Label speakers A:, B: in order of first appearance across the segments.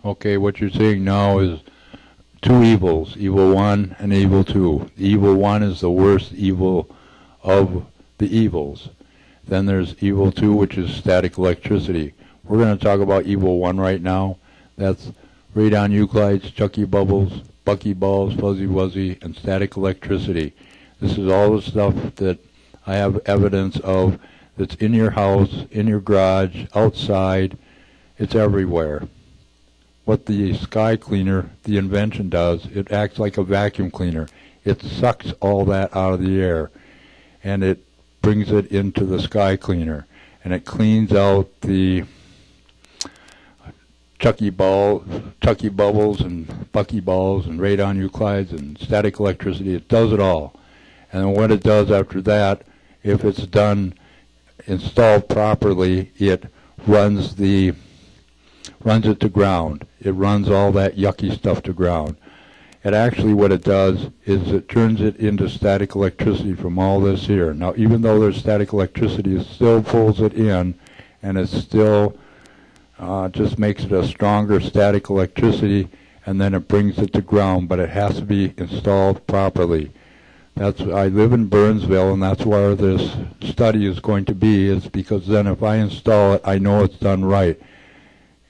A: Okay, what you're seeing now is two evils, evil 1 and evil 2. Evil 1 is the worst evil of the evils. Then there's evil 2, which is static electricity. We're going to talk about evil 1 right now. That's radionuclides, Chucky bubbles, buckyballs, fuzzy wuzzy, and static electricity. This is all the stuff that I have evidence of that's in your house, in your garage, outside. It's everywhere. What the sky cleaner, the invention does, it acts like a vacuum cleaner. It sucks all that out of the air, and it brings it into the sky cleaner, and it cleans out the Chucky bubbles and buckyballs and radionuclides and static electricity. It does it all. And then what it does after that, if it's done, installed properly, it runs it to ground. It runs all that yucky stuff to ground. And actually what it does is it turns it into static electricity from all this here. Now even though there's static electricity, it still pulls it in, and it still just makes it a stronger static electricity, and then it brings it to ground, but it has to be installed properly. I live in Burnsville, and that's where this study is going to be, is because then if I install it, I know it's done right.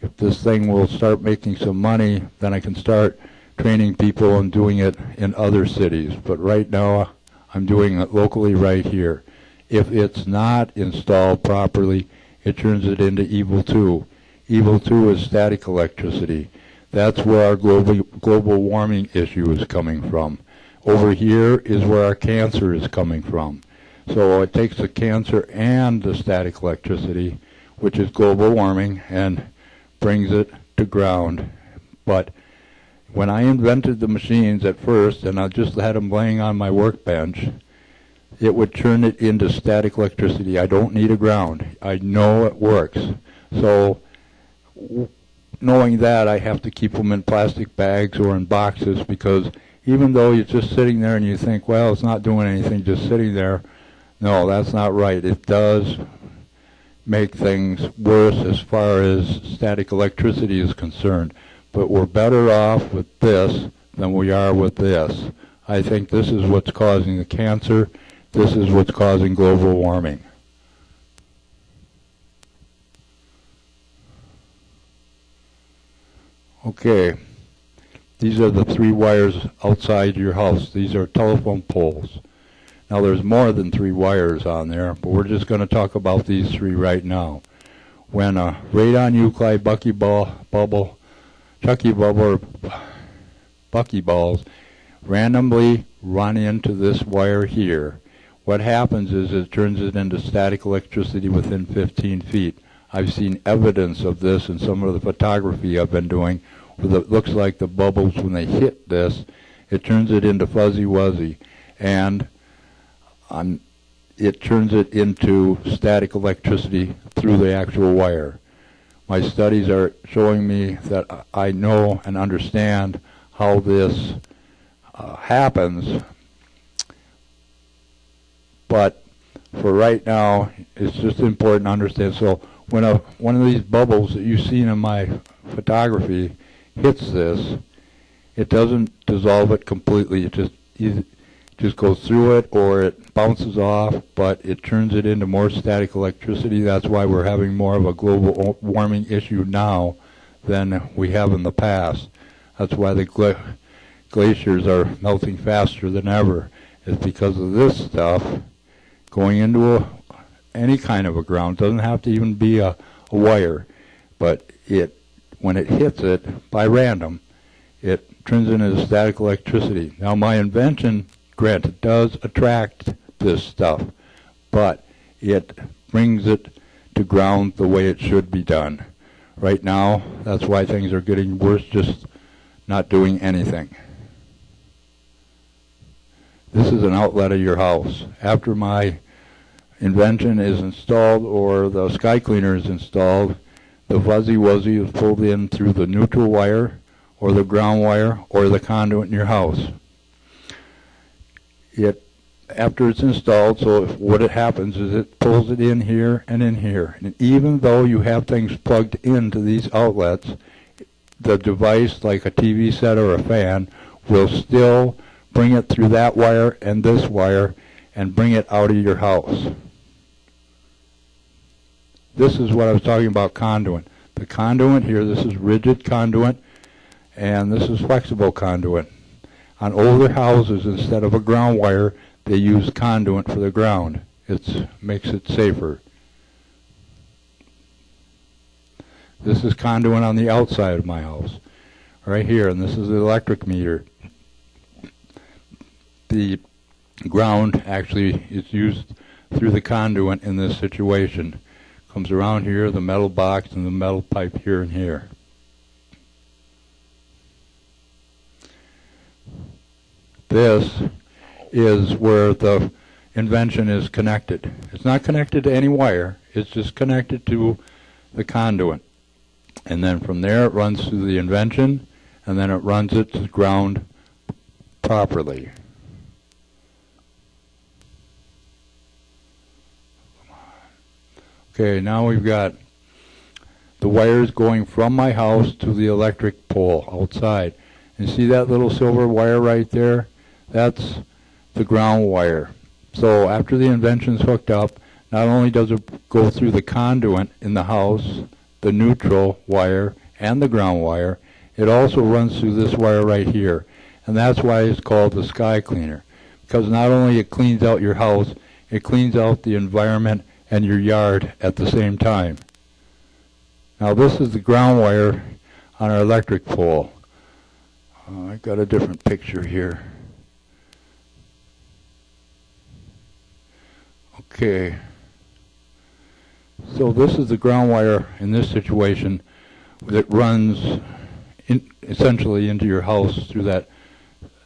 A: If this thing will start making some money, then I can start training people and doing it in other cities. But right now, I'm doing it locally right here. If it's not installed properly, it turns it into evil 2. Evil 2 is static electricity. That's where our global warming issue is coming from. Over here is where our cancer is coming from. So it takes the cancer and the static electricity, which is global warming, and brings it to ground. But when I invented the machines at first, and I just had them laying on my workbench, it would turn it into static electricity. I don't need a ground. I know it works. So knowing that, I have to keep them in plastic bags or in boxes, because even though you're just sitting there and you think, well, it's not doing anything just sitting there, no, that's not right. It does make things worse as far as static electricity is concerned. But we're better off with this than we are with this. I think this is what's causing the cancer. This is what's causing global warming. Okay. These are the 3 wires outside your house. These are telephone poles. Now there's more than 3 wires on there, but we're just going to talk about these 3 right now. When a radionuclide buckyball, Chucky bubble, or buckyballs randomly run into this wire here, what happens is it turns it into static electricity within 15 feet. I've seen evidence of this in some of the photography I've been doing, where it looks like the bubbles, when they hit this, it turns it into fuzzy wuzzy, and it turns it into static electricity through the actual wire. My studies are showing me that I know and understand how this happens, but for right now, it's just important to understand. So when one of these bubbles that you've seen in my photography hits this, it doesn't dissolve it completely. It just goes through it, or it bounces off, but it turns it into more static electricity. That's why we're having more of a global warming issue now than we have in the past. That's why the glaciers are melting faster than ever. It's because of this stuff going into any kind of a ground. It doesn't have to even be a wire, but when it hits it by random, it turns into static electricity. Now my invention, granted, does attract this stuff, but it brings it to ground the way it should be done. Right now, that's why things are getting worse, just not doing anything. This is an outlet of your house. After my invention is installed, or the sky cleaner is installed, the fuzzy wuzzy is pulled in through the neutral wire, or the ground wire, or the conduit in your house. After it's installed, so what happens is it pulls it in here and in here. And even though you have things plugged into these outlets, the device, like a TV set or a fan, will still bring it through that wire and this wire and bring it out of your house. This is what I was talking about, conduit. The conduit here, this is rigid conduit, and this is flexible conduit. On older houses, instead of a ground wire, they use conduit for the ground. It makes it safer. This is conduit on the outside of my house, right here, and this is the electric meter. The ground actually is used through the conduit in this situation. Comes around here, the metal box and the metal pipe here and here. This is where the invention is connected. It's not connected to any wire, it's just connected to the conduit. And then from there it runs through the invention, and then it runs it to ground properly. Okay, now we've got the wires going from my house to the electric pole outside. And see that little silver wire right there? That's the ground wire. So after the invention's hooked up, not only does it go through the conduit in the house, the neutral wire, and the ground wire, it also runs through this wire right here. And that's why it's called the sky cleaner. Because not only it cleans out your house, it cleans out the environment and your yard at the same time. Now this is the ground wire on our electric pole. I got a different picture here. Okay. So this is the ground wire in this situation that runs essentially into your house through that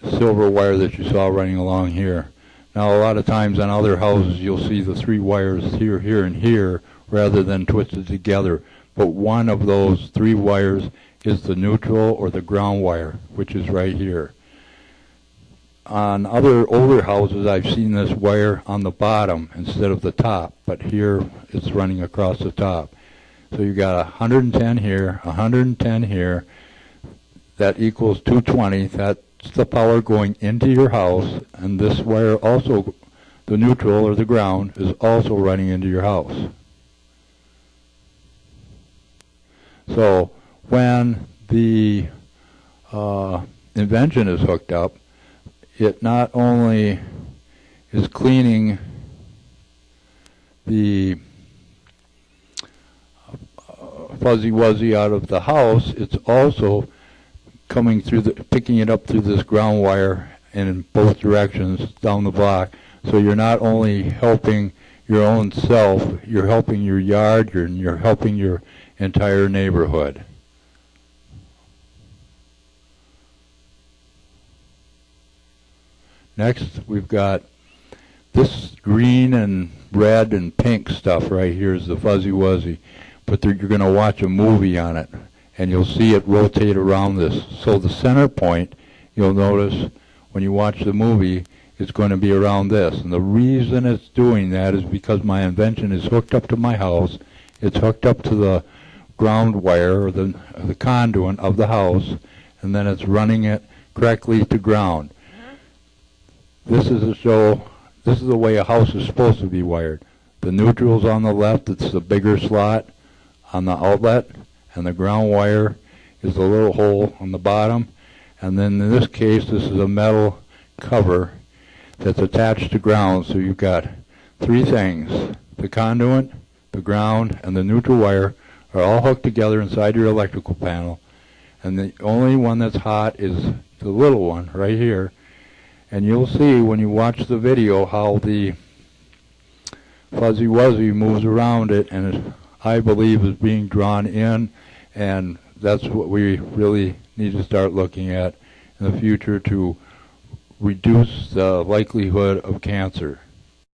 A: silver wire that you saw running along here. Now a lot of times on other houses you'll see the three wires here, here, and here rather than twisted together. But one of those three wires is the neutral or the ground wire, which is right here. On other older houses I've seen this wire on the bottom instead of the top, but here it's running across the top. So you got 110 here, 110 here, that equals 220. That's the power going into your house, and this wire also, the neutral or the ground, is also running into your house. So when the invention is hooked up, it not only is cleaning the fuzzy wuzzy out of the house, it's also coming through picking it up through this ground wire and in both directions down the block. So you're not only helping your own self, you're helping your yard, you're helping your entire neighborhood. Next, we've got this green and red and pink stuff right here is the fuzzy wuzzy, but you're going to watch a movie on it, and you'll see it rotate around this. So the center point, you'll notice when you watch the movie, is going to be around this. And the reason it's doing that is because my invention is hooked up to my house. It's hooked up to the ground wire, or the conduit of the house, and then it's running it correctly to ground. This is to show, this is the way a house is supposed to be wired. The neutral's on the left, it's the bigger slot on the outlet, and the ground wire is the little hole on the bottom. And then in this case, this is a metal cover that's attached to ground. So you've got three things. The conduit, the ground, and the neutral wire are all hooked together inside your electrical panel. And the only one that's hot is the little one right here. And you'll see when you watch the video how the fuzzy wuzzy moves around it, and it, I believe, is being drawn in, and that's what we really need to start looking at in the future to reduce the likelihood of cancer.